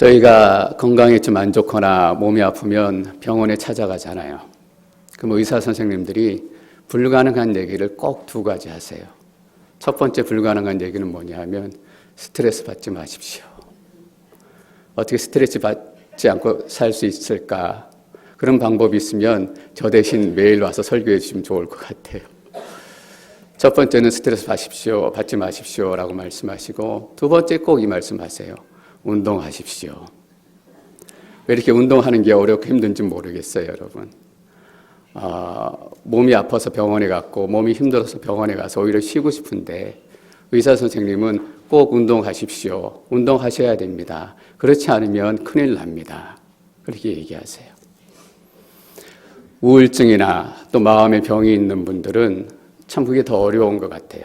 저희가 건강에 좀 안 좋거나 몸이 아프면 병원에 찾아가잖아요. 그럼 의사 선생님들이 불가능한 얘기를 꼭 두 가지 하세요. 첫 번째 불가능한 얘기는 뭐냐 하면 스트레스 받지 마십시오. 어떻게 스트레스 받지 않고 살 수 있을까? 그런 방법이 있으면 저 대신 매일 와서 설교해 주시면 좋을 것 같아요. 첫 번째는 스트레스 받지 마십시오 라고 말씀하시고, 두 번째 꼭 이 말씀하세요. 운동하십시오. 왜 이렇게 운동하는 게 어렵고 힘든지 모르겠어요, 여러분. 몸이 아파서 병원에 갔고 몸이 힘들어서 병원에 가서 오히려 쉬고 싶은데 의사 선생님은 꼭 운동하십시오. 운동하셔야 됩니다. 그렇지 않으면 큰일 납니다. 그렇게 얘기하세요. 우울증이나 또 마음의 병이 있는 분들은 참 그게 더 어려운 것 같아요.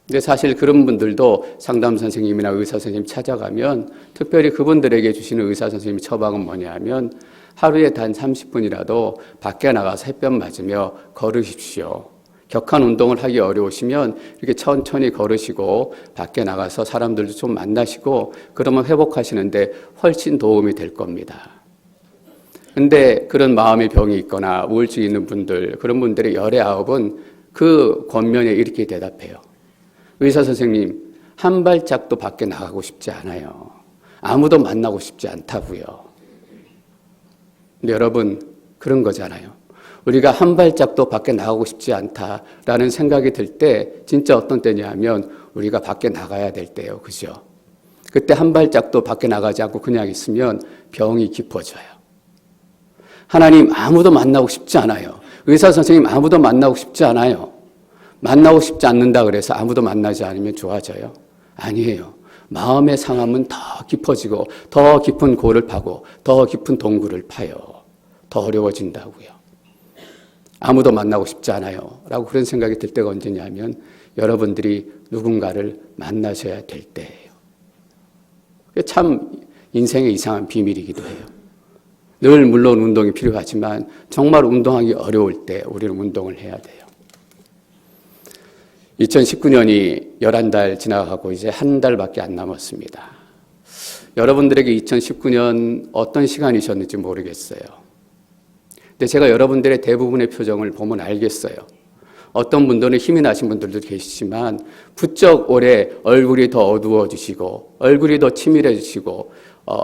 근데 사실 그런 분들도 상담 선생님이나 의사 선생님 찾아가면 특별히 그분들에게 주시는 의사 선생님의 처방은 뭐냐 하면 하루에 단 30분이라도 밖에 나가서 햇볕 맞으며 걸으십시오. 격한 운동을 하기 어려우시면 이렇게 천천히 걸으시고 밖에 나가서 사람들도 좀 만나시고 그러면 회복하시는데 훨씬 도움이 될 겁니다. 근데 그런 마음의 병이 있거나 우울증이 있는 분들, 그런 분들의 열의 9은 그 권면에 이렇게 대답해요. 의사 선생님, 한 발짝도 밖에 나가고 싶지 않아요. 아무도 만나고 싶지 않다고요. 근데 여러분, 그런 거잖아요. 우리가 한 발짝도 밖에 나가고 싶지 않다라는 생각이 들 때 진짜 어떤 때냐 하면 우리가 밖에 나가야 될 때예요. 그죠? 그때 한 발짝도 밖에 나가지 않고 그냥 있으면 병이 깊어져요. 하나님, 아무도 만나고 싶지 않아요. 의사 선생님, 아무도 만나고 싶지 않아요. 만나고 싶지 않는다 그래서 아무도 만나지 않으면 좋아져요? 아니에요. 마음의 상함은 더 깊어지고 더 깊은 골을 파고 더 깊은 동굴을 파요. 더 어려워진다고요. 아무도 만나고 싶지 않아요 라고 그런 생각이 들 때가 언제냐면 여러분들이 누군가를 만나셔야 될 때예요. 참 인생의 이상한 비밀이기도 해요. 늘 물론 운동이 필요하지만 정말 운동하기 어려울 때 우리는 운동을 해야 돼요. 2019년이 11달 지나가고 이제 한 달밖에 안 남았습니다. 여러분들에게 2019년 어떤 시간이셨는지 모르겠어요. 근데 제가 여러분들의 대부분의 표정을 보면 알겠어요. 어떤 분들은 힘이 나신 분들도 계시지만 부쩍 올해 얼굴이 더 어두워지시고 얼굴이 더 치밀해지시고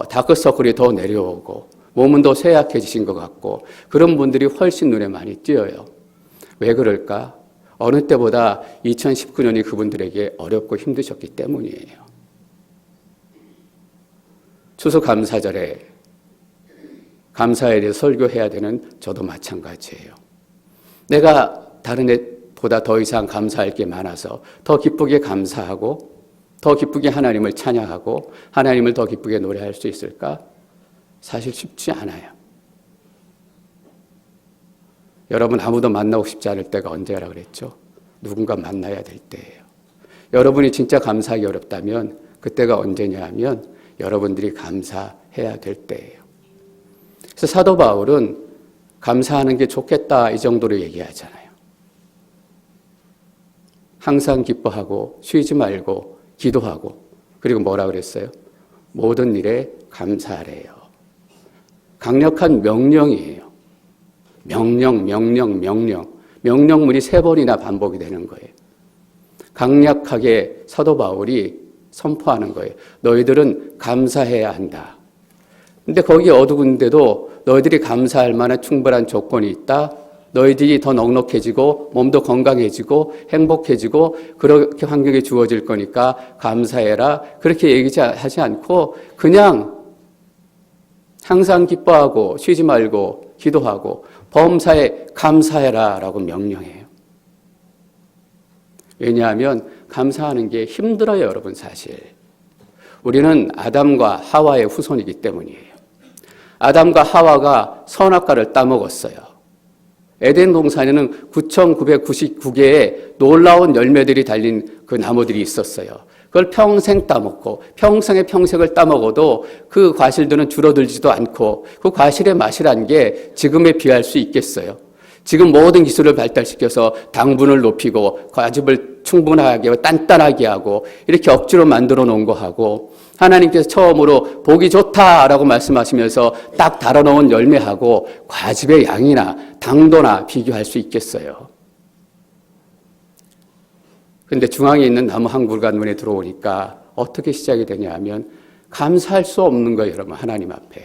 다크서클이 더 내려오고 몸은 더 쇠약해지신 것 같고 그런 분들이 훨씬 눈에 많이 띄어요. 왜 그럴까? 어느 때보다 2019년이 그분들에게 어렵고 힘드셨기 때문이에요. 추수감사절에 감사에 대해 설교해야 되는 저도 마찬가지예요. 내가 다른 애보다 더 이상 감사할 게 많아서 더 기쁘게 감사하고 더 기쁘게 하나님을 찬양하고 하나님을 더 기쁘게 노래할 수 있을까? 사실 쉽지 않아요. 여러분 아무도 만나고 싶지 않을 때가 언제라 그랬죠? 누군가 만나야 될 때예요. 여러분이 진짜 감사하기 어렵다면 그때가 언제냐 하면 여러분들이 감사해야 될 때예요. 그래서 사도 바울은 감사하는 게 좋겠다 이 정도로 얘기하잖아요. 항상 기뻐하고 쉬지 말고 기도하고 그리고 뭐라 그랬어요? 모든 일에 감사하래요. 강력한 명령이에요. 명령문이 3번이나 반복이 되는 거예요. 강력하게 사도 바울이 선포하는 거예요. 너희들은 감사해야 한다. 근데 거기 어두운데도 너희들이 감사할 만한 충분한 조건이 있다. 너희들이 더 넉넉해지고 몸도 건강해지고 행복해지고 그렇게 환경이 주어질 거니까 감사해라. 그렇게 얘기하지 않고 그냥 항상 기뻐하고 쉬지 말고 기도하고 범사에 감사해라 라고 명령해요. 왜냐하면 감사하는 게 힘들어요, 여러분 사실. 우리는 아담과 하와의 후손이기 때문이에요. 아담과 하와가 선악과를 따먹었어요. 에덴 동산에는 9,999개의 놀라운 열매들이 달린 그 나무들이 있었어요. 그걸 평생 따먹고 평생을 따먹어도 그 과실들은 줄어들지도 않고 그 과실의 맛이란 게 지금에 비할 수 있겠어요. 지금 모든 기술을 발달시켜서 당분을 높이고 과즙을 충분하게 하고 단단하게 하고 이렇게 억지로 만들어 놓은 거하고 하나님께서 처음으로 보기 좋다라고 말씀하시면서 딱 달아놓은 열매하고 과즙의 양이나 당도나 비교할 수 있겠어요. 그런데 중앙에 있는 나무 한 그루가 눈에 들어오니까 어떻게 시작이 되냐 하면 감사할 수 없는 거예요, 여러분. 하나님 앞에.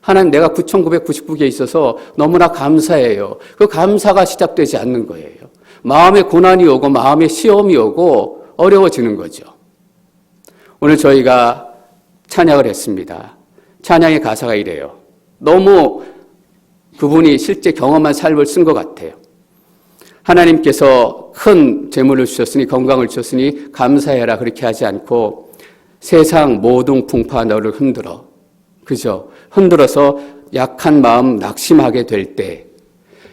하나님, 내가 9,999개 있어서 너무나 감사해요. 그 감사가 시작되지 않는 거예요. 마음에 고난이 오고 마음에 시험이 오고 어려워지는 거죠. 오늘 저희가 찬양을 했습니다. 찬양의 가사가 이래요. 너무 그분이 실제 경험한 삶을 쓴 것 같아요. 하나님께서 큰 재물을 주셨으니, 건강을 주셨으니 감사해라, 그렇게 하지 않고 세상 모든 풍파 너를 흔들어. 그죠? 흔들어서 약한 마음 낙심하게 될 때,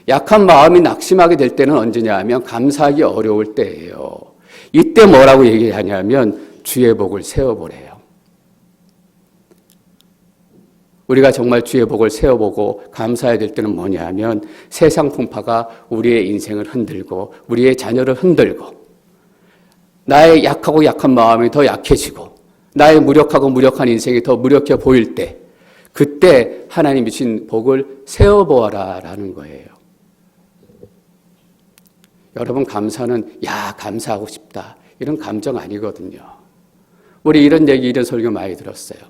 약한 마음이 낙심하게 될 때는 언제냐 하면 감사하기 어려울 때예요. 이때 뭐라고 얘기하냐면 주의 복을 세워보래요. 우리가 정말 주의 복을 세워보고 감사해야 될 때는 뭐냐 하면 세상 풍파가 우리의 인생을 흔들고 우리의 자녀를 흔들고 나의 약하고 약한 마음이 더 약해지고 나의 무력하고 무력한 인생이 더 무력해 보일 때, 그때 하나님이 주신 복을 세워보아라 라는 거예요. 여러분, 감사는 감사하고 싶다 이런 감정 아니거든요. 우리 이런 얘기, 이런 설교 많이 들었어요.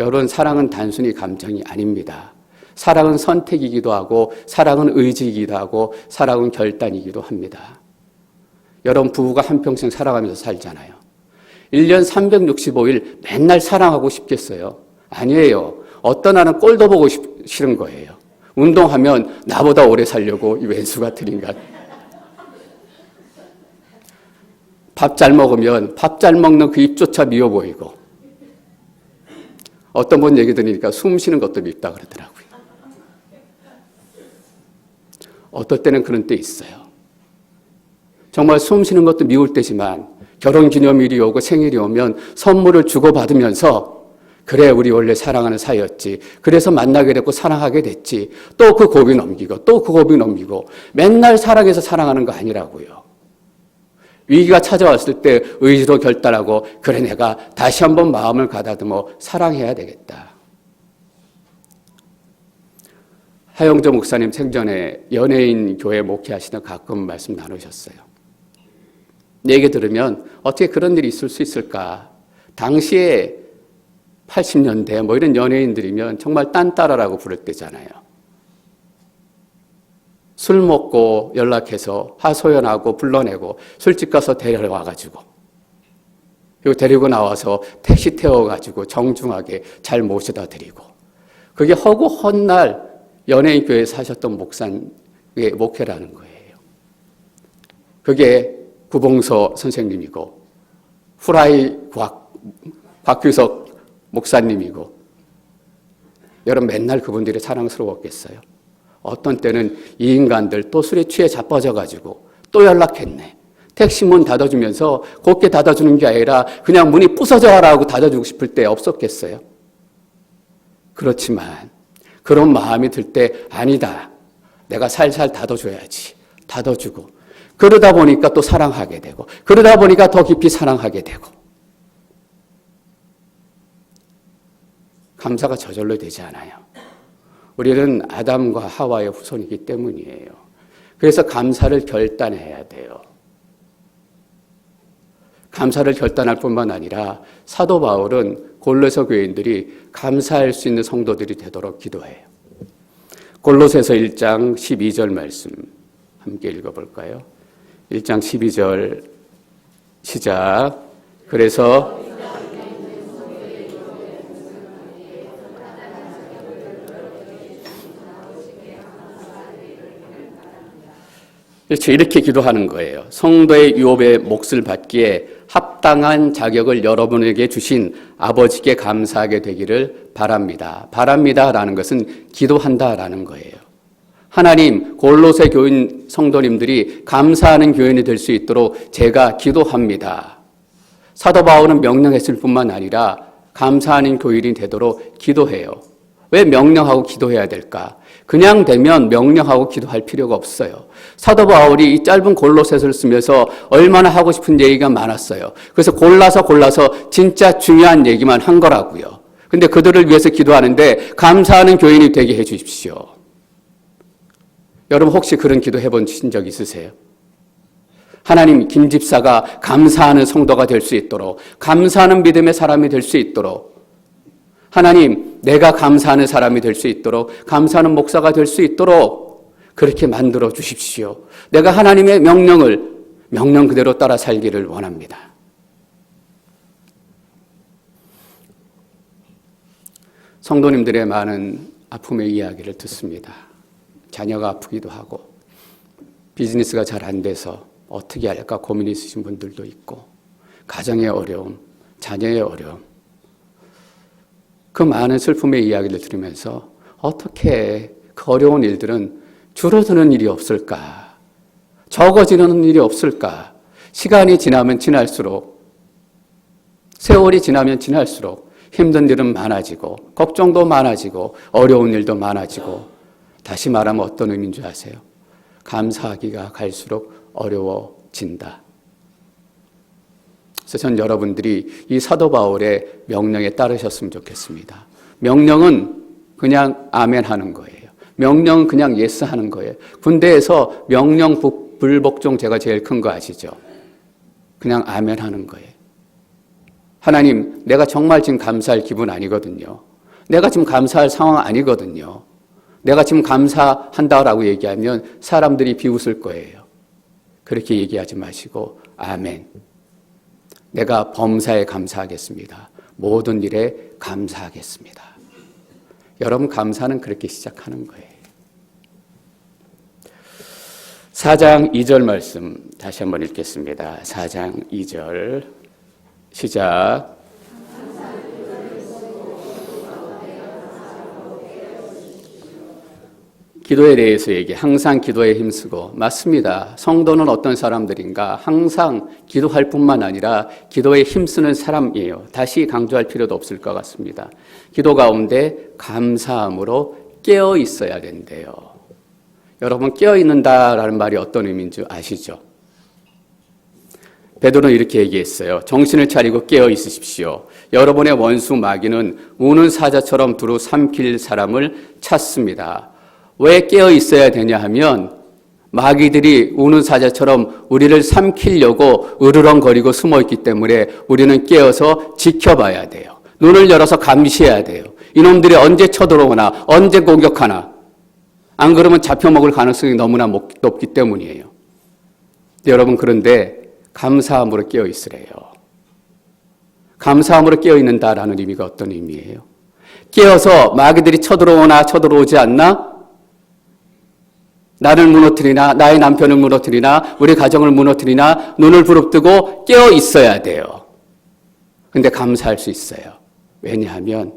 여러분, 사랑은 단순히 감정이 아닙니다. 사랑은 선택이기도 하고 사랑은 의지이기도 하고 사랑은 결단이기도 합니다. 여러분, 부부가 한평생 사랑하면서 살잖아요. 1년 365일 맨날 사랑하고 싶겠어요? 아니에요. 어떤 하나는 꼴도 보고 싫은 거예요. 운동하면 나보다 오래 살려고 이 왼수 같은 인간. 밥 잘 먹으면 밥 잘 먹는 그 입조차 미워 보이고, 어떤 분 얘기 들으니까 숨 쉬는 것도 밉다 그러더라고요. 어떨 때는 그런 때 있어요. 정말 숨 쉬는 것도 미울 때지만 결혼기념일이 오고 생일이 오면 선물을 주고받으면서 그래, 우리 원래 사랑하는 사이였지. 그래서 만나게 됐고 사랑하게 됐지. 또 그 고비 넘기고 또 그 고비 넘기고 맨날 사랑해서 사랑하는 거 아니라고요. 위기가 찾아왔을 때 의지로 결단하고 그래, 내가 다시 한번 마음을 가다듬어 사랑해야 되겠다. 하영조 목사님 생전에 연예인 교회 목회하시다 가끔 말씀 나누셨어요. 얘기 들으면 어떻게 그런 일이 있을 수 있을까? 당시에 80년대 뭐 이런 연예인들이면 정말 딴따라라고 부를 때잖아요. 술 먹고 연락해서 하소연하고 불러내고 술집 가서 데려와가지고 그리고 데리고 나와서 택시 태워가지고 정중하게 잘 모셔다 드리고, 그게 허구 헛날 연예인 교회에 사셨던 목사의 목회라는 거예요. 그게 구봉서 선생님이고 후라이 곽규석 목사님이고, 여러분 맨날 그분들이 사랑스러웠겠어요? 어떤 때는 이 인간들 또 술에 취해 자빠져가지고 또 연락했네. 택시 문 닫아주면서 곱게 닫아주는 게 아니라 그냥 문이 부서져라 하고 닫아주고 싶을 때 없었겠어요? 그렇지만 그런 마음이 들 때 아니다, 내가 살살 닫아줘야지. 닫아주고 그러다 보니까 또 사랑하게 되고 그러다 보니까 더 깊이 사랑하게 되고, 감사가 저절로 되지 않아요. 우리는 아담과 하와의 후손이기 때문이에요. 그래서 감사를 결단해야 돼요. 감사를 결단할 뿐만 아니라 사도 바울은 골로새 교인들이 감사할 수 있는 성도들이 되도록 기도해요. 골로새서 1장 12절 말씀 함께 읽어볼까요? 1장 12절 시작. 그래서 그렇죠. 이렇게 기도하는 거예요. 성도의 유업의 몫을 받기에 합당한 자격을 여러분에게 주신 아버지께 감사하게 되기를 바랍니다. 바랍니다라는 것은 기도한다라는 거예요. 하나님, 골로새 교인 성도님들이 감사하는 교인이 될 수 있도록 제가 기도합니다. 사도 바울은 명령했을 뿐만 아니라 감사하는 교인이 되도록 기도해요. 왜 명령하고 기도해야 될까? 그냥 되면 명령하고 기도할 필요가 없어요. 사도 바울이 이 짧은 골로새서를 쓰면서 얼마나 하고 싶은 얘기가 많았어요. 그래서 골라서 진짜 중요한 얘기만 한 거라고요. 근데 그들을 위해서 기도하는데 감사하는 교인이 되게 해 주십시오. 여러분 혹시 그런 기도 해본 적 있으세요? 하나님, 김 집사가 감사하는 성도가 될 수 있도록, 감사하는 믿음의 사람이 될 수 있도록, 하나님, 내가 감사하는 사람이 될 수 있도록, 감사하는 목사가 될 수 있도록 그렇게 만들어 주십시오. 내가 하나님의 명령 그대로 따라 살기를 원합니다. 성도님들의 많은 아픔의 이야기를 듣습니다. 자녀가 아프기도 하고 비즈니스가 잘 안 돼서 어떻게 할까 고민이 있으신 분들도 있고 가정의 어려움, 자녀의 어려움, 그 많은 슬픔의 이야기를 들으면서 어떻게 그 어려운 일들은 줄어드는 일이 없을까? 적어지는 일이 없을까? 시간이 지나면 지날수록, 세월이 지나면 지날수록 힘든 일은 많아지고 걱정도 많아지고 어려운 일도 많아지고, 다시 말하면 어떤 의미인 줄 아세요? 감사하기가 갈수록 어려워진다. 그래서 전 여러분들이 이 사도 바울의 명령에 따르셨으면 좋겠습니다. 명령은 그냥 아멘 하는 거예요. 명령은 그냥 예스 하는 거예요. 군대에서 명령 불복종 제가 제일 큰 거 아시죠? 그냥 아멘 하는 거예요. 하나님, 내가 정말 지금 감사할 기분 아니거든요. 내가 지금 감사할 상황 아니거든요. 내가 지금 감사한다라고 얘기하면 사람들이 비웃을 거예요. 그렇게 얘기하지 마시고 아멘. 내가 범사에 감사하겠습니다. 모든 일에 감사하겠습니다. 여러분, 감사는 그렇게 시작하는 거예요. 4장 2절 말씀 다시 한번 읽겠습니다. 4장 2절 시작. 기도에 대해서 항상 기도에 힘쓰고, 맞습니다. 성도는 어떤 사람들인가? 항상 기도할 뿐만 아니라 기도에 힘쓰는 사람이에요. 다시 강조할 필요도 없을 것 같습니다. 기도 가운데 감사함으로 깨어 있어야 된대요. 여러분, 깨어 있는다라는 말이 어떤 의미인 줄 아시죠? 베드로는 이렇게 얘기했어요. 정신을 차리고 깨어 있으십시오. 여러분의 원수 마귀는 우는 사자처럼 두루 삼킬 사람을 찾습니다. 왜 깨어 있어야 되냐 하면 마귀들이 우는 사자처럼 우리를 삼키려고 으르렁거리고 숨어 있기 때문에 우리는 깨어서 지켜봐야 돼요. 눈을 열어서 감시해야 돼요. 이놈들이 언제 쳐들어오나, 언제 공격하나. 안 그러면 잡혀먹을 가능성이 너무나 높기 때문이에요. 여러분, 그런데 감사함으로 깨어 있으래요. 감사함으로 깨어 있는다라는 의미가 어떤 의미예요? 깨어서 마귀들이 쳐들어오나 쳐들어오지 않나? 나를 무너뜨리나, 나의 남편을 무너뜨리나, 우리 가정을 무너뜨리나 눈을 부릅뜨고 깨어 있어야 돼요. 근데 감사할 수 있어요. 왜냐하면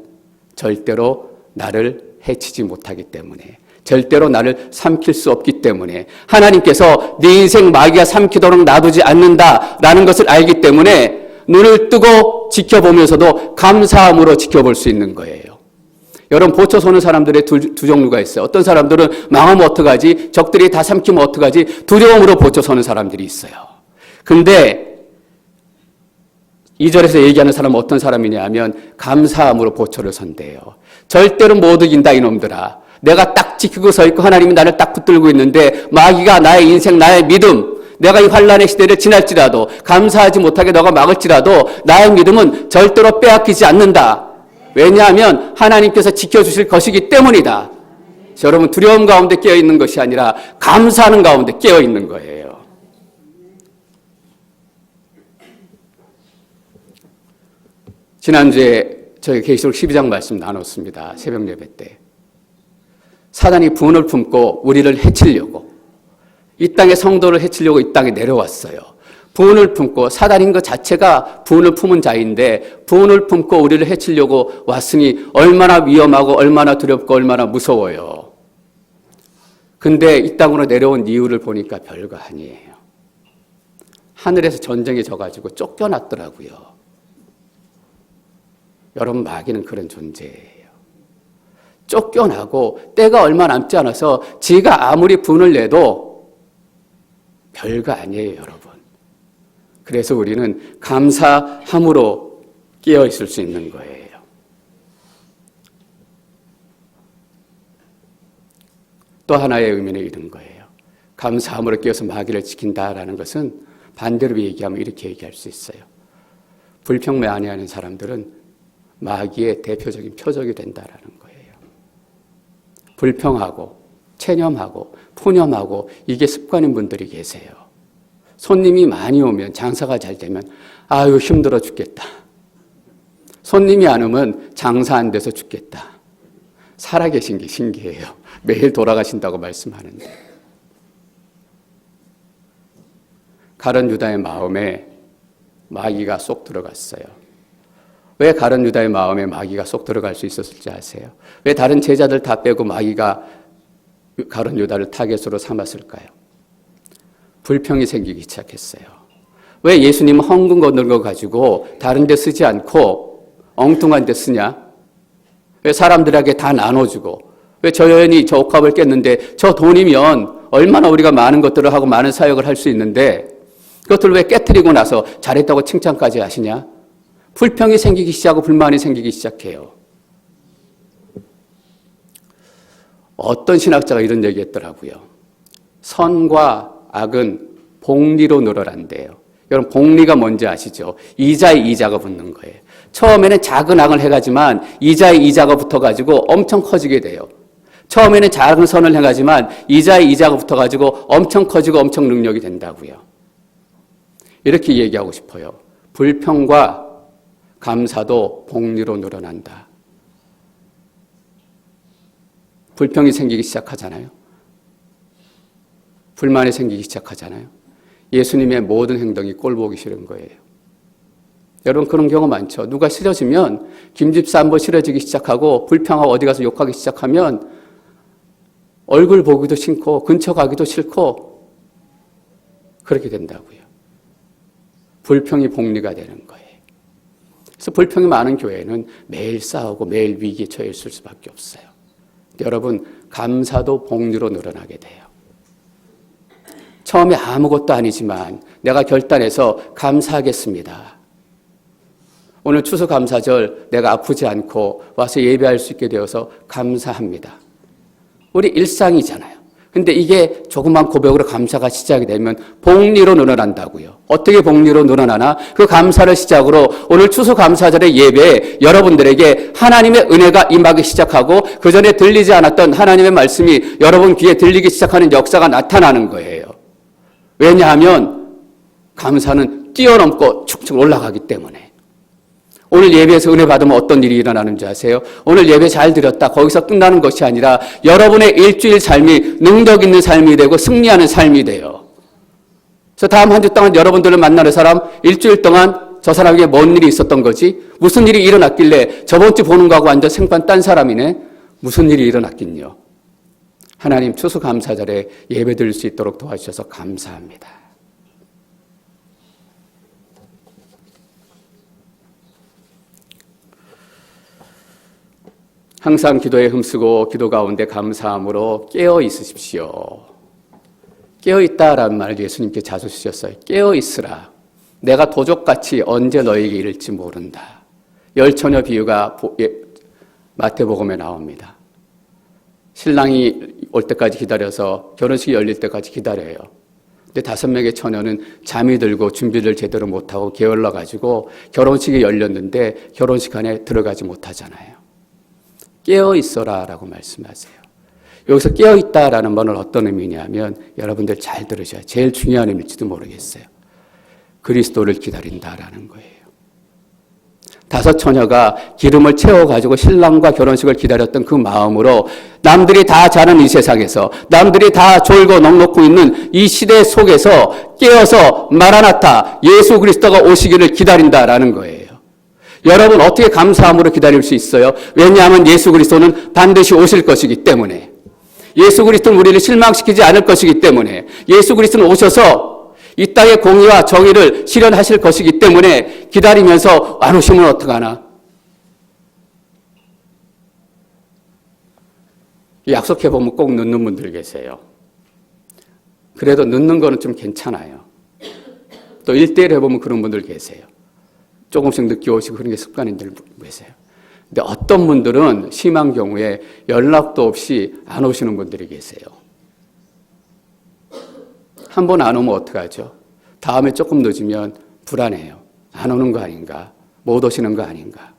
절대로 나를 해치지 못하기 때문에, 절대로 나를 삼킬 수 없기 때문에, 하나님께서 네 인생 마귀가 삼키도록 놔두지 않는다라는 것을 알기 때문에 눈을 뜨고 지켜보면서도 감사함으로 지켜볼 수 있는 거예요. 여러분, 보초 서는 사람들의 두 종류가 있어요. 어떤 사람들은 망하면 어떡하지? 적들이 다 삼키면 어떡하지? 두려움으로 보초 서는 사람들이 있어요. 근데 2절에서 얘기하는 사람은 어떤 사람이냐 하면 감사함으로 보초를 선대요. 절대로 못 이긴다 이놈들아. 내가 딱 지키고 서 있고 하나님이 나를 딱 붙들고 있는데 마귀가 나의 인생, 나의 믿음, 내가 이 환난의 시대를 지날지라도, 감사하지 못하게 너가 막을지라도 나의 믿음은 절대로 빼앗기지 않는다. 왜냐하면 하나님께서 지켜주실 것이기 때문이다. 여러분, 두려움 가운데 깨어있는 것이 아니라 감사하는 가운데 깨어있는 거예요. 지난주에 저희 계시록 12장 말씀 나눴습니다. 새벽 예배 때. 사단이 분을 품고 우리를 해치려고, 이 땅의 성도를 해치려고 이 땅에 내려왔어요. 분을 품고, 사단인 것 자체가 분을 품은 자인데 분을 품고 우리를 해치려고 왔으니 얼마나 위험하고 얼마나 두렵고 얼마나 무서워요. 근데 이 땅으로 내려온 이유를 보니까 별거 아니에요. 하늘에서 전쟁이 져가지고 쫓겨났더라고요. 여러분, 마귀는 그런 존재예요. 쫓겨나고 때가 얼마 남지 않아서 지가 아무리 분을 내도 별거 아니에요, 여러분. 그래서 우리는 감사함으로 깨어 있을 수 있는 거예요. 또 하나의 의미는 이런 거예요. 감사함으로 깨어서 마귀를 지킨다라는 것은 반대로 얘기하면 이렇게 얘기할 수 있어요. 불평 많이 하는 사람들은 마귀의 대표적인 표적이 된다라는 거예요. 불평하고 체념하고 푸념하고 이게 습관인 분들이 계세요. 손님이 많이 오면 장사가 잘 되면 아유 힘들어 죽겠다. 손님이 안 오면 장사 안 돼서 죽겠다. 살아계신 게 신기해요. 매일 돌아가신다고 말씀하는데. 가룟 유다의 마음에 마귀가 쏙 들어갔어요. 왜 가룟 유다의 마음에 마귀가 쏙 들어갈 수 있었을지 아세요? 왜 다른 제자들 다 빼고 마귀가 가룟 유다를 타겟으로 삼았을까요? 불평이 생기기 시작했어요. 왜 예수님은 헌금 거는 거 가지고 다른 데 쓰지 않고 엉뚱한 데 쓰냐? 왜 사람들에게 다 나눠주고 왜 저 여인이 저 옥합을 깼는데 저 돈이면 얼마나 우리가 많은 것들을 하고 많은 사역을 할 수 있는데 그것들을 왜 깨트리고 나서 잘했다고 칭찬까지 하시냐? 불평이 생기기 시작하고 불만이 생기기 시작해요. 어떤 신학자가 이런 얘기했더라고요. 선과 악은 복리로 늘어난대요. 여러분 복리가 뭔지 아시죠? 이자에 이자가 붙는 거예요. 처음에는 작은 악을 해가지만 이자에 이자가 붙어가지고 엄청 커지게 돼요. 처음에는 작은 선을 해가지만 이자에 이자가 붙어가지고 엄청 커지고 엄청 능력이 된다고요. 이렇게 얘기하고 싶어요. 불평과 감사도 복리로 늘어난다. 불평이 생기기 시작하잖아요. 불만이 생기기 시작하잖아요. 예수님의 모든 행동이 꼴보기 싫은 거예요. 여러분 그런 경우 많죠. 누가 싫어지면 김집사 한번 싫어지기 시작하고 불평하고 어디 가서 욕하기 시작하면 얼굴 보기도 싫고 근처 가기도 싫고 그렇게 된다고요. 불평이 복리가 되는 거예요. 그래서 불평이 많은 교회는 매일 싸우고 매일 위기에 처해 있을 수밖에 없어요. 여러분 감사도 복리로 늘어나게 돼요. 처음에 아무것도 아니지만 내가 결단해서 감사하겠습니다. 오늘 추수감사절 내가 아프지 않고 와서 예배할 수 있게 되어서 감사합니다. 우리 일상이잖아요. 근데 이게 조그만 고백으로 감사가 시작이 되면 복리로 늘어난다고요. 어떻게 복리로 늘어나나? 그 감사를 시작으로 오늘 추수감사절의 예배에 여러분들에게 하나님의 은혜가 임하기 시작하고 그 전에 들리지 않았던 하나님의 말씀이 여러분 귀에 들리기 시작하는 역사가 나타나는 거예요. 왜냐하면 감사는 뛰어넘고 축축 올라가기 때문에. 오늘 예배에서 은혜 받으면 어떤 일이 일어나는지 아세요? 오늘 예배 잘 드렸다. 거기서 끝나는 것이 아니라 여러분의 일주일 삶이 능력 있는 삶이 되고 승리하는 삶이 돼요. 그래서 다음 한 주 동안 여러분들을 만나는 사람 일주일 동안 저 사람에게 뭔 일이 있었던 거지? 무슨 일이 일어났길래 저번 주 보는 거하고 완전 생판 딴 사람이네? 무슨 일이 일어났긴요? 하나님 추수감사절에 예배 드릴 수 있도록 도와주셔서 감사합니다. 항상 기도에 힘쓰고 기도 가운데 감사함으로 깨어 있으십시오. 깨어 있다라는 말을 예수님께 자주 쓰셨어요. 깨어 있으라. 내가 도적같이 언제 너에게 이를지 모른다. 열처녀 비유가 마태복음에 나옵니다. 신랑이 올 때까지 기다려서 결혼식이 열릴 때까지 기다려요. 근데 5명의 처녀는 잠이 들고 준비를 제대로 못하고 게을러가지고 결혼식이 열렸는데 결혼식 안에 들어가지 못하잖아요. 깨어있어라 라고 말씀하세요. 여기서 깨어있다라는 말은 어떤 의미냐면 여러분들 잘 들으셔야 제일 중요한 의미일지도 모르겠어요. 그리스도를 기다린다라는 거예요. 5 처녀가 기름을 채워가지고 신랑과 결혼식을 기다렸던 그 마음으로 남들이 다 자는 이 세상에서 남들이 다 졸고 넋놓고 있는 이 시대 속에서 깨어서 마라나타 예수 그리스도가 오시기를 기다린다라는 거예요. 여러분 어떻게 감사함으로 기다릴 수 있어요? 왜냐하면 예수 그리스도는 반드시 오실 것이기 때문에 예수 그리스도는 우리를 실망시키지 않을 것이기 때문에 예수 그리스도는 오셔서 이 땅의 공의와 정의를 실현하실 것이기 때문에 기다리면서 안 오시면 어떡하나? 약속해보면 꼭 늦는 분들 계세요. 그래도 늦는 거는 좀 괜찮아요. 또 1대1 해보면 그런 분들 계세요. 조금씩 늦게 오시고 그런 게 습관인 분들 계세요. 근데 어떤 분들은 심한 경우에 연락도 없이 안 오시는 분들이 계세요. 한 번 안 오면 어떡하죠? 다음에 조금 늦으면 불안해요. 안 오는 거 아닌가? 못 오시는 거 아닌가?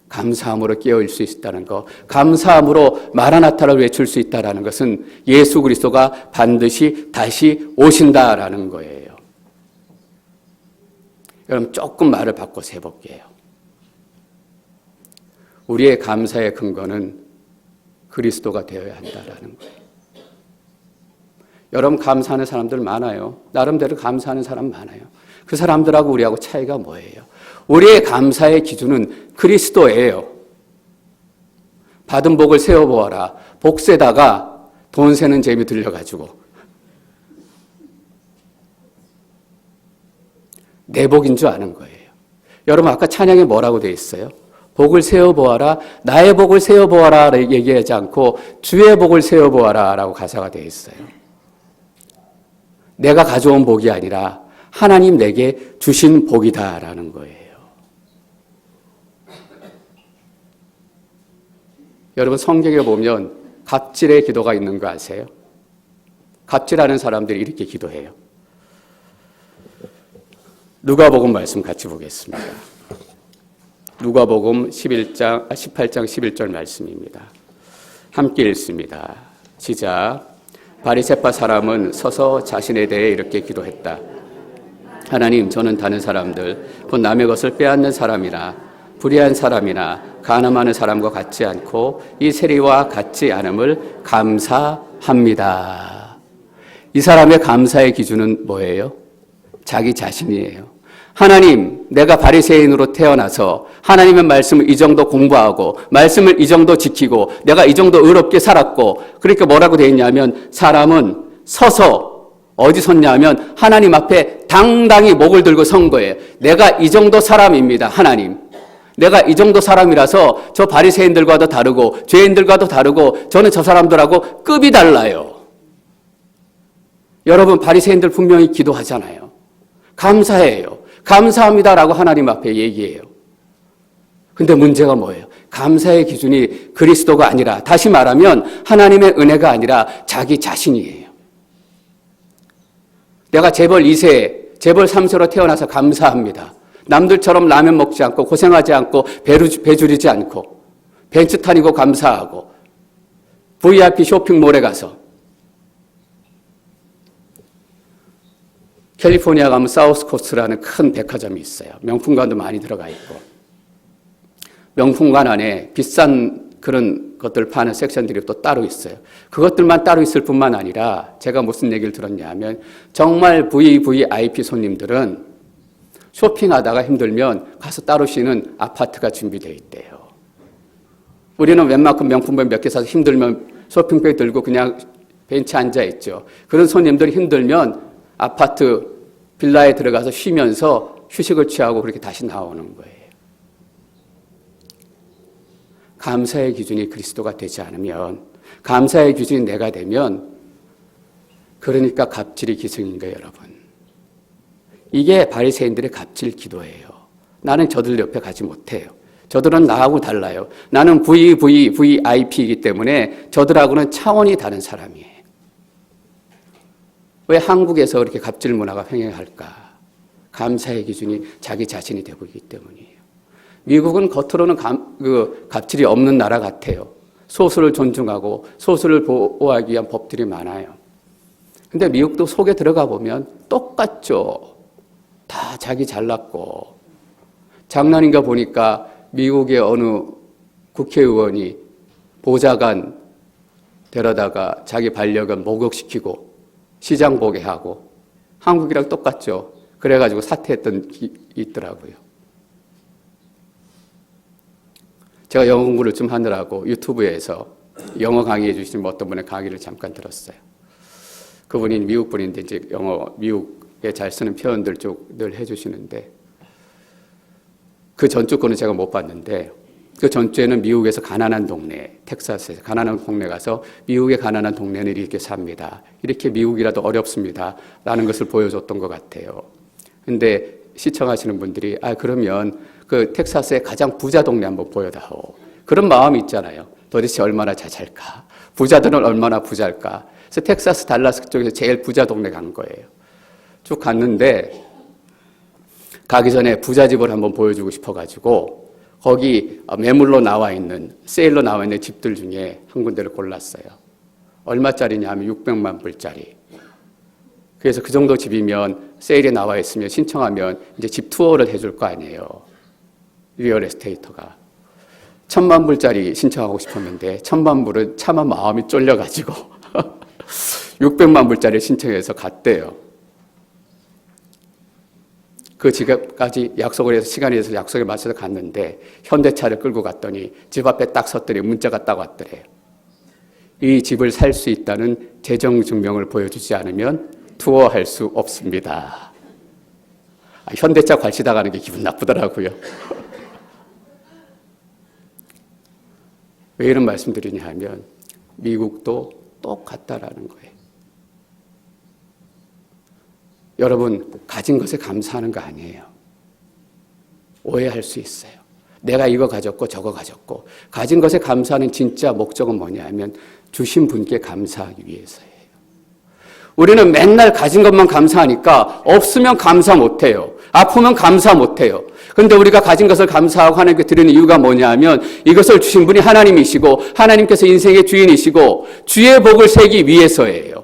감사함으로 깨어있을 수 있다는 것, 감사함으로 마라나타를 외칠 수 있다는 것은 예수 그리스도가 반드시 다시 오신다라는 거예요. 여러분 조금 말을 바꿔서 해볼게요. 우리의 감사의 근거는 그리스도가 되어야 한다라는 거예요. 여러분 감사하는 사람들 많아요. 나름대로 감사하는 사람 많아요. 그 사람들하고 우리하고 차이가 뭐예요? 우리의 감사의 기준은 그리스도예요. 받은 복을 세어보아라. 복 세다가 돈 세는 재미 들려가지고 내 복인 줄 아는 거예요. 여러분 아까 찬양에 뭐라고 돼 있어요? 복을 세어보아라. 나의 복을 세어보아라 얘기하지 않고 주의 복을 세어보아라 라고 가사가 돼 있어요. 내가 가져온 복이 아니라 하나님 내게 주신 복이다라는 거예요. 여러분 성경에 보면 갑질의 기도가 있는 거 아세요? 갑질하는 사람들이 이렇게 기도해요. 누가복음 말씀 같이 보겠습니다. 누가복음 18장 11절 말씀입니다. 함께 읽습니다. 시작. 바리새파 사람은 서서 자신에 대해 이렇게 기도했다. 하나님, 저는 다른 사람들, 곧 남의 것을 빼앗는 사람이나 불의한 사람이나 간음하는 사람과 같지 않고 이 세리와 같지 않음을 감사합니다. 이 사람의 감사의 기준은 뭐예요? 자기 자신이에요. 하나님, 내가 바리새인으로 태어나서 하나님의 말씀을 이 정도 공부하고 말씀을 이 정도 지키고 내가 이 정도 의롭게 살았고 그러니까 뭐라고 되어 있냐면 사람은 서서 어디 섰냐면 하나님 앞에 당당히 목을 들고 선 거예요. 내가 이 정도 사람입니다. 하나님. 내가 이 정도 사람이라서 저 바리새인들과도 다르고 죄인들과도 다르고 저는 저 사람들하고 급이 달라요. 여러분 바리새인들 분명히 기도하잖아요. 감사해요. 감사합니다라고 하나님 앞에 얘기해요. 근데 문제가 뭐예요? 감사의 기준이 그리스도가 아니라 다시 말하면 하나님의 은혜가 아니라 자기 자신이에요. 내가 재벌 2세, 재벌 3세로 태어나서 감사합니다. 남들처럼 라면 먹지 않고 고생하지 않고 배 줄이지 않고 벤츠 타니고 감사하고 VIP 쇼핑몰에 가서 캘리포니아 가면 사우스코스트라는 큰 백화점이 있어요. 명품관도 많이 들어가 있고 명품관 안에 비싼 그런 것들 파는 섹션들이 또 따로 있어요. 그것들만 따로 있을 뿐만 아니라 제가 무슨 얘기를 들었냐 하면 정말 VVIP 손님들은 쇼핑하다가 힘들면 가서 따로 쉬는 아파트가 준비되어 있대요. 우리는 웬만큼 명품백 몇 개 사서 힘들면 쇼핑백 들고 그냥 벤치에 앉아있죠. 그런 손님들이 힘들면 아파트 빌라에 들어가서 쉬면서 휴식을 취하고 그렇게 다시 나오는 거예요. 감사의 기준이 그리스도가 되지 않으면, 감사의 기준이 내가 되면, 그러니까 갑질이 기승인 거예요, 여러분. 이게 바리새인들의 갑질 기도예요. 나는 저들 옆에 가지 못해요. 저들은 나하고 달라요. 나는 VVIP이기 때문에 저들하고는 차원이 다른 사람이에요. 왜 한국에서 그렇게 갑질 문화가 횡행할까? 감사의 기준이 자기 자신이 되고 있기 때문이에요. 미국은 겉으로는 갑질이 없는 나라 같아요. 소수를 존중하고 소수를 보호하기 위한 법들이 많아요. 근데 미국도 속에 들어가 보면 똑같죠. 다 자기 잘났고. 장난인가 보니까 미국의 어느 국회의원이 보좌관 데려다가 자기 반려견 목욕시키고 시장 보게 하고 한국이랑 똑같죠. 그래가지고 사퇴했던 게 있더라고요. 제가 영어 공부를 좀 하느라고 유튜브에서 영어 강의해 주신 어떤 분의 강의를 잠깐 들었어요. 그분이 미국 분인데 이제 영어 미국에 잘 쓰는 표현들 쭉 늘 해주시는데 그 전주 거는 제가 못 봤는데 그 전주에는 미국에서 가난한 동네, 텍사스에서 가난한 동네 가서 미국의 가난한 동네는 이렇게 삽니다. 이렇게 미국이라도 어렵습니다. 라는 것을 보여줬던 것 같아요. 근데 시청하시는 분들이 그러면 그 텍사스의 가장 부자 동네 한번 보여다오. 그런 마음이 있잖아요. 도대체 얼마나 잘 살까? 부자들은 얼마나 부자일까? 그래서 텍사스 달라스 쪽에서 제일 부자 동네 간 거예요. 쭉 갔는데 가기 전에 부자 집을 한번 보여주고 싶어가지고 거기 매물로 나와 있는, 세일로 나와 있는 집들 중에 한 군데를 골랐어요. 얼마짜리냐 하면 600만 불짜리. 그래서 그 정도 집이면 세일에 나와 있으면 신청하면 이제 집 투어를 해줄 거 아니에요. 리얼 에스테이터가. 1000만 불짜리 신청하고 싶었는데 1000만 불은 차마 마음이 쫄려가지고 600만 불짜리 신청해서 갔대요. 그 집까지 약속을 해서 시간이 돼서 약속에 맞춰서 갔는데 현대차를 끌고 갔더니 집 앞에 딱 섰더니 문자가 딱 왔더래요. 이 집을 살 수 있다는 재정 증명을 보여주지 않으면 투어할 수 없습니다. 현대차 괄치당하는 게 기분 나쁘더라고요. 왜 이런 말씀 드리냐 하면 미국도 똑같다라는 거예요. 여러분, 가진 것에 감사하는 거 아니에요. 오해할 수 있어요. 내가 이거 가졌고 저거 가졌고. 가진 것에 감사하는 진짜 목적은 뭐냐 하면 주신 분께 감사하기 위해서예요. 우리는 맨날 가진 것만 감사하니까 없으면 감사 못해요. 아프면 감사 못해요. 그런데 우리가 가진 것을 감사하고 하나님께 드리는 이유가 뭐냐 하면 이것을 주신 분이 하나님이시고 하나님께서 인생의 주인이시고 주의 복을 세기 위해서예요.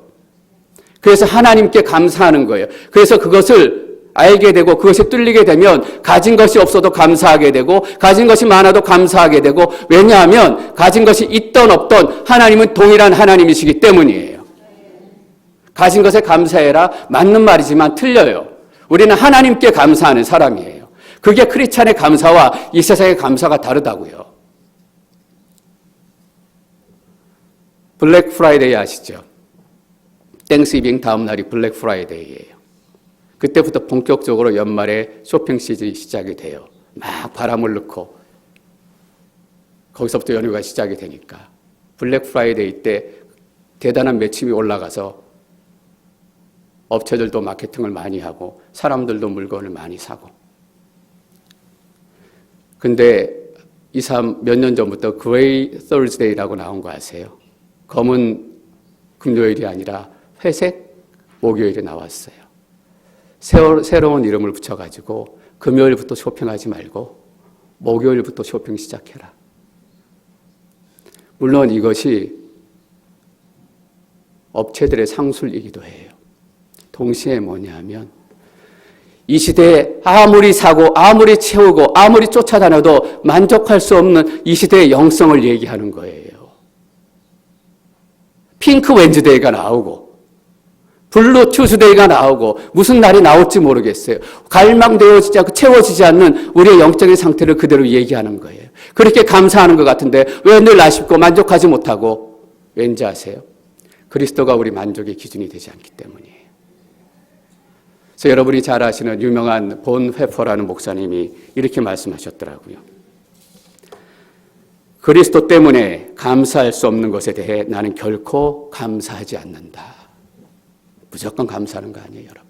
그래서 하나님께 감사하는 거예요. 그래서 그것을 알게 되고 그것이 뚫리게 되면 가진 것이 없어도 감사하게 되고 가진 것이 많아도 감사하게 되고 왜냐하면 가진 것이 있던 없던 하나님은 동일한 하나님이시기 때문이에요. 가진 것에 감사해라 맞는 말이지만 틀려요. 우리는 하나님께 감사하는 사람이에요. 그게 크리스찬의 감사와 이 세상의 감사가 다르다고요. 블랙 프라이데이 아시죠? 땡스기빙 다음 날이 블랙 프라이데이예요. 그때부터 본격적으로 연말에 쇼핑 시즌이 시작이 돼요. 막 바람을 넣고 거기서부터 연휴가 시작이 되니까 블랙 프라이데이 때 대단한 매출이 올라가서 업체들도 마케팅을 많이 하고 사람들도 물건을 많이 사고. 근데 몇 년 전부터 그레이 서스데이라고 나온 거 아세요? 검은 금요일이 아니라 회색 목요일이 나왔어요. 새로운 이름을 붙여가지고 금요일부터 쇼핑하지 말고 목요일부터 쇼핑 시작해라. 물론 이것이 업체들의 상술이기도 해요. 동시에 뭐냐면 이 시대에 아무리 사고 아무리 채우고 아무리 쫓아다녀도 만족할 수 없는 이 시대의 영성을 얘기하는 거예요. 핑크 웬즈데이가 나오고 블루 튜스데이가 나오고 무슨 날이 나올지 모르겠어요. 갈망되어지지 않고 채워지지 않는 우리의 영적인 상태를 그대로 얘기하는 거예요. 그렇게 감사하는 것 같은데 왜 늘 아쉽고 만족하지 못하고? 왠지 아세요? 그리스도가 우리 만족의 기준이 되지 않기 때문이에요. 그래서 여러분이 잘 아시는 유명한 본 회퍼라는 목사님이 이렇게 말씀하셨더라고요. 그리스도 때문에 감사할 수 없는 것에 대해 나는 결코 감사하지 않는다. 무조건 감사하는 거 아니에요, 여러분.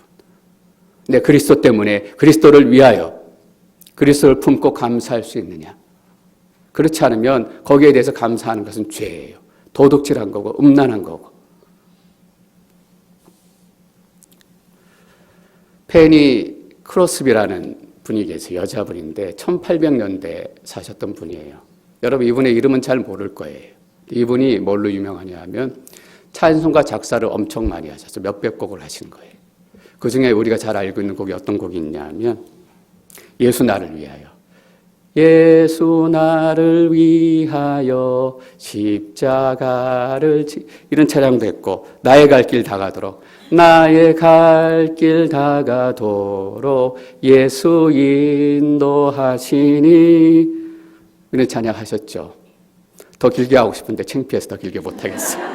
근데 그리스도 때문에 그리스도를 위하여 그리스도를 품고 감사할 수 있느냐? 그렇지 않으면 거기에 대해서 감사하는 것은 죄예요. 도둑질한 거고 음란한 거고. 페니 크로스비라는 분이 계세요. 여자분인데 1800년대 사셨던 분이에요. 여러분 이분의 이름은 잘 모를 거예요. 이분이 뭘로 유명하냐 하면 찬송가 작사를 엄청 많이 하셨어요. 몇백 곡을 하신 거예요. 그중에 우리가 잘 알고 있는 곡이 어떤 곡이 있냐 하면 예수 나를 위하여. 예수 나를 위하여 십자가를 이런 찬양도 했고 나의 갈 길 다가도록 나의 갈 길 다가도록 예수 인도하시니 이런 찬양하셨죠. 더 길게 하고 싶은데 창피해서 더 길게 못하겠어요.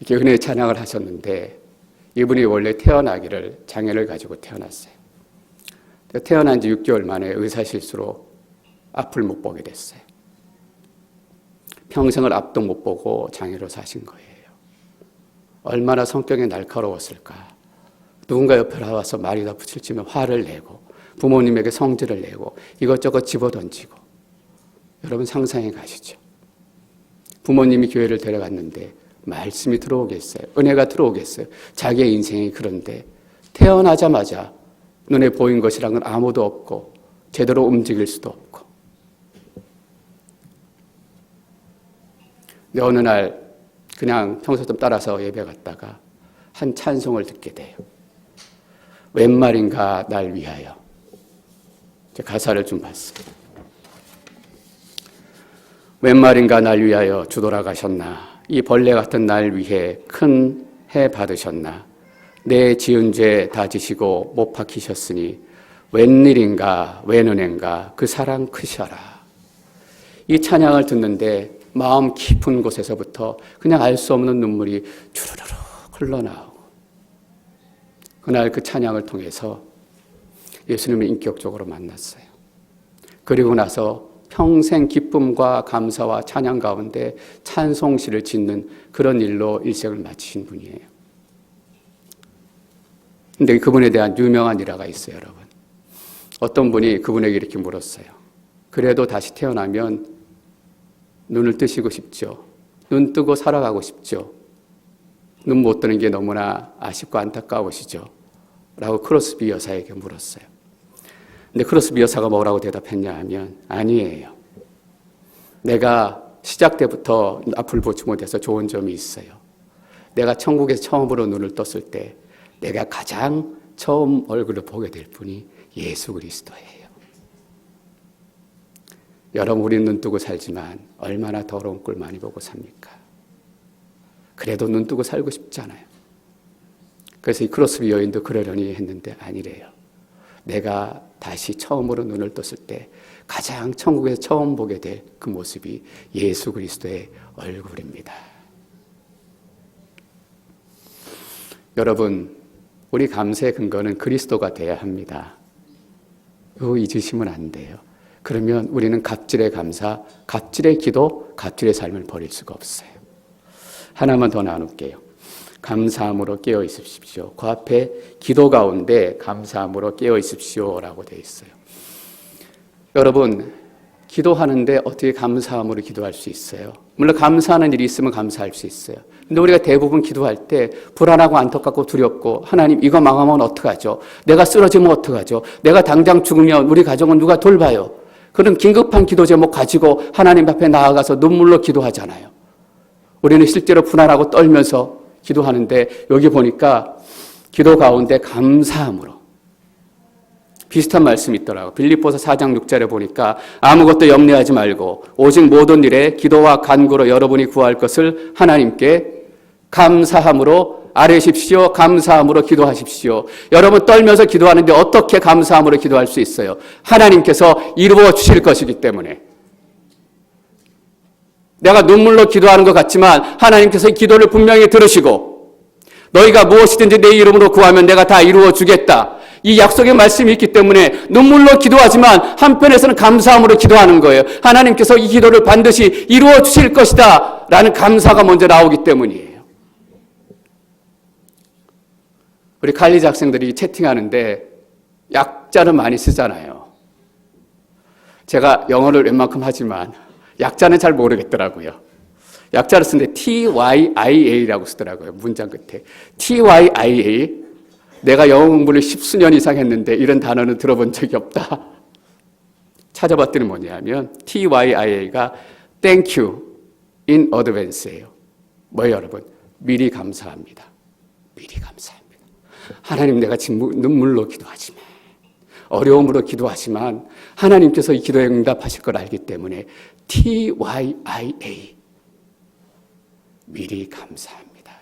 이렇게 은혜의 찬양을 하셨는데 이분이 원래 태어나기를 장애를 가지고 태어났어요. 태어난 지 6개월 만에 의사실수로 앞을 못 보게 됐어요. 평생을 앞도 못 보고 장애로 사신 거예요. 얼마나 성격이 날카로웠을까. 누군가 옆에 나와서 말이다 붙일치면 화를 내고 부모님에게 성질을 내고 이것저것 집어던지고. 여러분 상상해 가시죠. 부모님이 교회를 데려갔는데 말씀이 들어오겠어요? 은혜가 들어오겠어요? 자기의 인생이 그런데 태어나자마자 눈에 보인 것이란 건 아무도 없고 제대로 움직일 수도 없고. 근데 어느 날 그냥 평소 좀 따라서 예배 갔다가 한 찬송을 듣게 돼요. 웬 말인가 날 위하여. 가사를 좀 봤어요. 웬 말인가 날 위하여 주 돌아가셨나. 이 벌레 같은 날 위해 큰 해 받으셨나. 내 지은 죄 다 지시고 못 박히셨으니 웬일인가 웬 은혜인가 그 사랑 크셔라. 이 찬양을 듣는데 마음 깊은 곳에서부터 그냥 알 수 없는 눈물이 주르르르 흘러나오고, 그날 그 찬양을 통해서 예수님을 인격적으로 만났어요. 그리고 나서 평생 기쁨과 감사와 찬양 가운데 찬송시를 짓는 그런 일로 일생을 마치신 분이에요. 근데 그분에 대한 유명한 일화가 있어요, 여러분. 어떤 분이 그분에게 이렇게 물었어요. 그래도 다시 태어나면 눈을 뜨시고 싶죠. 눈 뜨고 살아가고 싶죠. 눈 못 뜨는 게 너무나 아쉽고 안타까우시죠. 라고 크로스비 여사에게 물었어요. 근데 크로스비 여사가 뭐라고 대답했냐 하면 아니에요. 내가 시작 때부터 앞을 보지 못해서 좋은 점이 있어요. 내가 천국에서 처음으로 눈을 떴을 때 내가 가장 처음 얼굴을 보게 될 분이 예수 그리스도예요. 여러분, 우리는 눈 뜨고 살지만 얼마나 더러운 꼴 많이 보고 삽니까? 그래도 눈 뜨고 살고 싶잖아요. 그래서 이 크로스비 여인도 그러려니 했는데 아니래요. 내가 다시 처음으로 눈을 떴을 때 가장 천국에서 처음 보게 될 그 모습이 예수 그리스도의 얼굴입니다. 여러분, 우리 감사의 근거는 그리스도가 돼야 합니다. 이거 잊으시면 안 돼요. 그러면 우리는 갑질의 감사, 갑질의 기도, 갑질의 삶을 버릴 수가 없어요. 하나만 더 나눌게요. 감사함으로 깨어 있으십시오. 그 앞에 기도 가운데 감사함으로 깨어 있으십시오라고 되어 있어요. 여러분, 기도하는데 어떻게 감사함으로 기도할 수 있어요? 물론 감사하는 일이 있으면 감사할 수 있어요. 근데 우리가 대부분 기도할 때 불안하고 안타깝고 두렵고, 하나님 이거 망하면 어떡하죠? 내가 쓰러지면 어떡하죠? 내가 당장 죽으면 우리 가정은 누가 돌봐요? 그런 긴급한 기도 제목 가지고 하나님 앞에 나아가서 눈물로 기도하잖아요. 우리는 실제로 불안하고 떨면서 기도하는데 여기 보니까 기도 가운데 감사함으로 비슷한 말씀이 있더라고요. 빌립보서 4장 6절에 보니까 아무것도 염려하지 말고 오직 모든 일에 기도와 간구로 여러분이 구할 것을 하나님께 감사함으로 아뢰십시오. 감사함으로 기도하십시오. 여러분 떨면서 기도하는데 어떻게 감사함으로 기도할 수 있어요? 하나님께서 이루어 주실 것이기 때문에. 내가 눈물로 기도하는 것 같지만 하나님께서 이 기도를 분명히 들으시고 너희가 무엇이든지 내 이름으로 구하면 내가 다 이루어 주겠다. 이 약속의 말씀이 있기 때문에 눈물로 기도하지만 한편에서는 감사함으로 기도하는 거예요. 하나님께서 이 기도를 반드시 이루어 주실 것이다 라는 감사가 먼저 나오기 때문이에요. 우리 칼리지 학생들이 채팅하는데 약자를 많이 쓰잖아요. 제가 영어를 웬만큼 하지만 약자는 잘 모르겠더라고요. 약자를 쓰는데 TYIA라고 쓰더라고요. 문장 끝에. TYIA. 내가 영어 공부를 10수년 이상 했는데 이런 단어는 들어본 적이 없다. 찾아봤더니 뭐냐면 TYIA가 Thank you in advance예요. 뭐예요, 여러분? 미리 감사합니다. 미리 감사합니다. 하나님, 내가 지금 눈물로 기도하지만 어려움으로 기도하지만 하나님께서 이 기도에 응답하실 걸 알기 때문에 TYIA 미리 감사합니다.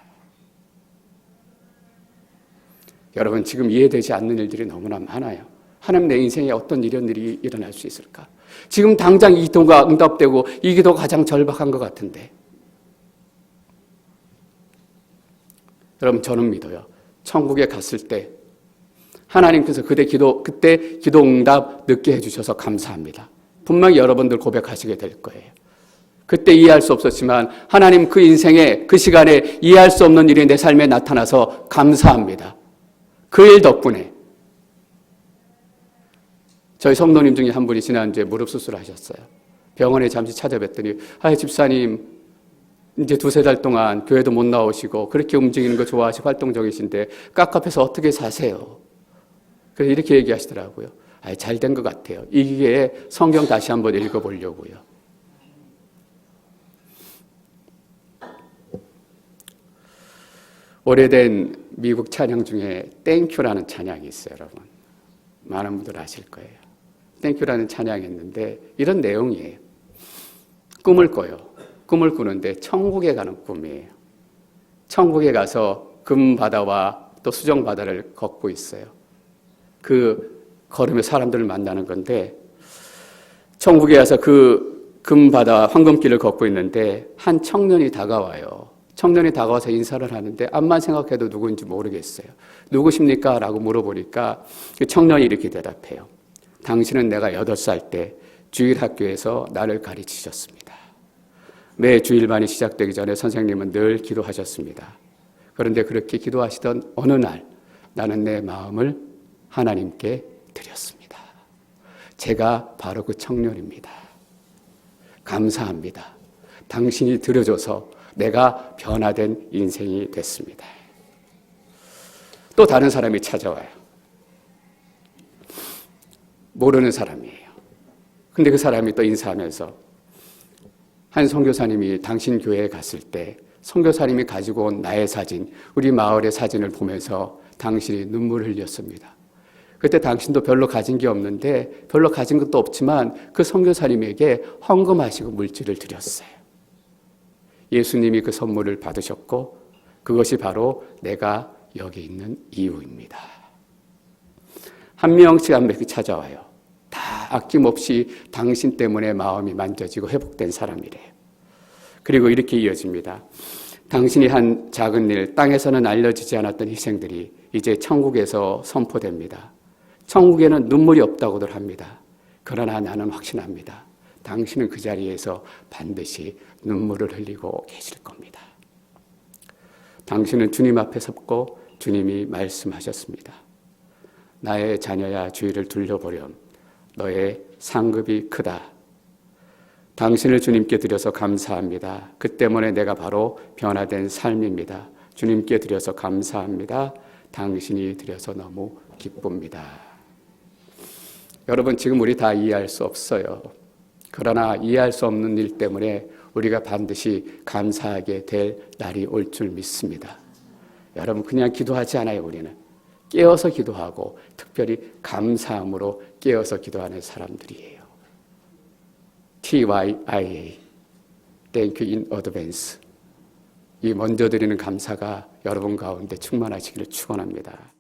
여러분, 지금 이해되지 않는 일들이 너무나 많아요. 하나님, 내 인생에 어떤 이런 일이 일어날 수 있을까? 지금 당장 이 기도가 응답되고 이 기도가 가장 절박한 것 같은데. 여러분, 저는 믿어요. 천국에 갔을 때 하나님께서 그때 기도 응답 늦게 해주셔서 감사합니다. 분명히 여러분들 고백하시게 될 거예요. 그때 이해할 수 없었지만 하나님 그 인생에 그 시간에 이해할 수 없는 일이 내 삶에 나타나서 감사합니다. 그 일 덕분에. 저희 성도님 중에 한 분이 지난주에 무릎 수술을 하셨어요. 병원에 잠시 찾아뵀더니 집사님 이제 2-3달 동안 교회도 못 나오시고 그렇게 움직이는 거 좋아하시고 활동적이신데 깝깝해서 어떻게 사세요? 그래서 이렇게 얘기하시더라고요. 잘 된 것 같아요. 이 기회에 성경 다시 한번 읽어보려고요. 오래된 미국 찬양 중에 땡큐라는 찬양이 있어요, 여러분. 많은 분들 아실 거예요. 땡큐라는 찬양이 있는데 이런 내용이에요. 꿈을 꿔요. 꿈을 꾸는데 천국에 가는 꿈이에요. 천국에 가서 금바다와 또 수정바다를 걷고 있어요. 그 걸으며 사람들을 만나는 건데 천국에 가서 그 금바다 황금길을 걷고 있는데 한 청년이 다가와요. 청년이 다가와서 인사를 하는데 암만 생각해도 누구인지 모르겠어요. 누구십니까? 라고 물어보니까 그 청년이 이렇게 대답해요. 당신은 내가 8살 때 주일학교에서 나를 가르치셨습니다. 매 주일반이 시작되기 전에 선생님은 늘 기도하셨습니다. 그런데 그렇게 기도하시던 어느 날 나는 내 마음을 하나님께 드렸습니다. 제가 바로 그 청년입니다. 감사합니다. 당신이 드려줘서 내가 변화된 인생이 됐습니다. 또 다른 사람이 찾아와요. 모르는 사람이에요. 근데 그 사람이 또 인사하면서 한 선교사님이 당신 교회에 갔을 때 선교사님이 가지고 온 나의 사진, 우리 마을의 사진을 보면서 당신이 눈물을 흘렸습니다. 그때 당신도 별로 가진 게 없는데 별로 가진 것도 없지만 그 선교사님에게 헌금하시고 물질을 드렸어요. 예수님이 그 선물을 받으셨고 그것이 바로 내가 여기 있는 이유입니다. 한 명씩 한 명씩 찾아와요. 다 아낌없이 당신 때문에 마음이 만져지고 회복된 사람이래요. 그리고 이렇게 이어집니다. 당신이 한 작은 일, 땅에서는 알려지지 않았던 희생들이 이제 천국에서 선포됩니다. 천국에는 눈물이 없다고들 합니다. 그러나 나는 확신합니다. 당신은 그 자리에서 반드시 눈물을 흘리고 계실 겁니다. 당신은 주님 앞에 섰고 주님이 말씀하셨습니다. 나의 자녀야 주위를 둘러보렴. 너의 상급이 크다. 당신을 주님께 드려서 감사합니다. 그 때문에 내가 바로 변화된 삶입니다. 주님께 드려서 감사합니다. 당신이 드려서 너무 기쁩니다. 여러분, 지금 우리 다 이해할 수 없어요. 그러나 이해할 수 없는 일 때문에 우리가 반드시 감사하게 될 날이 올 줄 믿습니다. 여러분, 그냥 기도하지 않아요. 우리는 깨어서 기도하고 특별히 감사함으로 깨어서 기도하는 사람들이에요. TYIA, Thank you in advance. 이 먼저 드리는 감사가 여러분 가운데 충만하시기를 축원합니다.